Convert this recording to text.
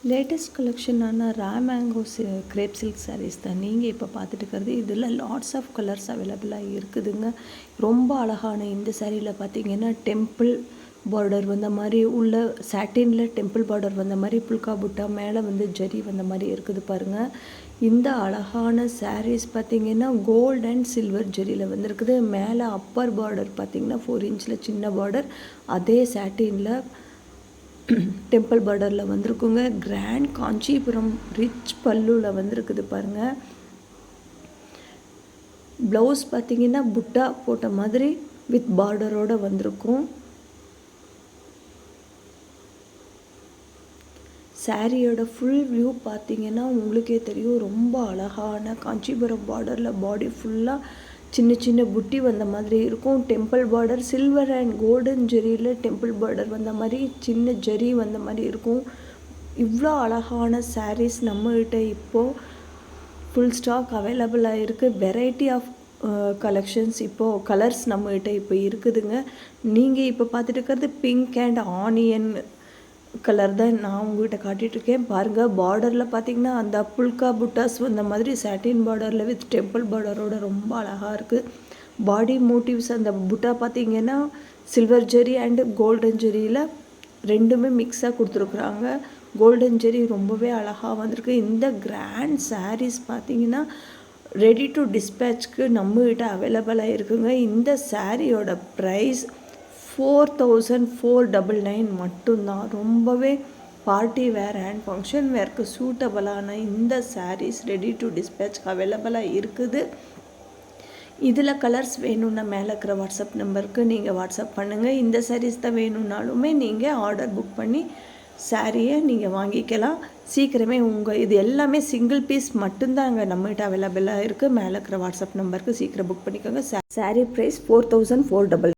Latest கலெக்ஷனான raw mango crepe silk sarees தான் நீங்கள் இப்போ பார்த்துட்டு இருக்கிறது. இதில் லாட்ஸ் ஆஃப் கலர்ஸ் அவைலபிளாக இருக்குதுங்க. ரொம்ப அழகான இந்த சாரியில் பார்த்தீங்கன்னா டெம்பிள் பார்டர் வந்த மாதிரி உள்ள சாட்டினில் டெம்பிள் பார்டர் வந்த மாதிரி புல்கா புட்டா மேலே வந்து ஜரி வந்த மாதிரி இருக்குது பாருங்கள். இந்த அழகான சாரீஸ் பார்த்திங்கன்னா கோல்ட் அண்ட் சில்வர் ஜரியில் வந்துருக்குது. மேலே அப்பர் பார்டர் பார்த்திங்கன்னா 4 இன்ச்சில் சின்ன பார்டர், அதே சாட்டினில் டெம்பிள் பார்டரில் வந்திருக்குங்க. கிராண்ட் காஞ்சிபுரம் ரிச் பல்லுவில் வந்திருக்குது பாருங்கள். ப்ளவுஸ் பார்த்திங்கன்னா புட்டா போட்ட மாதிரி வித் பார்டரோடு வந்திருக்கும். சாரியோட ஃபுல் வியூ பார்த்திங்கன்னா உங்களுக்கே தெரியும். ரொம்ப அழகான காஞ்சிபுரம் பார்டரில் பாடி ஃபுல்லாக சின்ன சின்ன புட்டி வந்த மாதிரி இருக்கும். Temple border silver and golden ஜெரியில் டெம்பிள் பார்டர் வந்த மாதிரி சின்ன ஜெரி வந்த மாதிரி இருக்கும். இவ்வளோ அழகான சாரீஸ் நம்மகிட்ட இப்போது ஃபுல் ஸ்டாக் அவைலபிளாக இருக்குது. வெரைட்டி ஆஃப் கலெக்ஷன்ஸ் இப்போது கலர்ஸ் நம்மகிட்ட இப்போ இருக்குதுங்க. நீங்கள் இப்போ பார்த்துட்டு இருக்கிறது பிங்க் அண்ட் ஆனியன் கலர் தான் நான் உங்கள்கிட்ட காட்டிகிட்ருக்கேன் பாருங்கள். பார்டரில் பார்த்திங்கன்னா அந்த புல்கா புட்டாஸ் வந்த மாதிரி சாட்டின் பார்டரில் வித் டெம்பிள் பார்டரோட ரொம்ப அழகாக இருக்குது. பாடி மோட்டிவ்ஸ் அந்த புட்டா பார்த்திங்கன்னா சில்வர் ஜெரி அண்டு கோல்டன் ஜெரியில் ரெண்டுமே மிக்ஸாக கொடுத்துருக்குறாங்க. கோல்டன் ஜெரி ரொம்பவே அழகாக வந்திருக்கு. இந்த கிராண்ட் சாரீஸ் பார்த்திங்கன்னா ரெடி டு டிஸ்பேட்ச்க்கு நம்மகிட்ட அவைலபிளாக இருக்குங்க. இந்த சாரியோட ப்ரைஸ் 4499 மட்டும்தான். ரொம்பவே பார்ட்டி வேர் அண்ட் ஃபங்க்ஷன் வேர்க்கு சூட்டபுளான இந்த சாரீஸ் ரெடி டு டிஸ்பேட்ச் அவைலபிளாக இருக்குது. இதில் கலர்ஸ் வேணும்னா மேலே இருக்கிற வாட்ஸ்அப் நம்பருக்கு நீங்கள் வாட்ஸ்அப் பண்ணுங்கள். இந்த சாரீஸ் தான் வேணும்னாலுமே நீங்கள் ஆர்டர் புக் பண்ணி சாரியை நீங்கள் வாங்கிக்கலாம். சீக்கிரமே இது எல்லாமே சிங்கிள் பீஸ் மட்டும்தாங்க நம்மகிட்ட அவைலபிளாக இருக்குது. மேலே இருக்கிற வாட்ஸ்அப் நம்பருக்கு சீக்கிரம் புக் பண்ணிக்கோங்க. சாரீ ப்ரைஸ் 4499.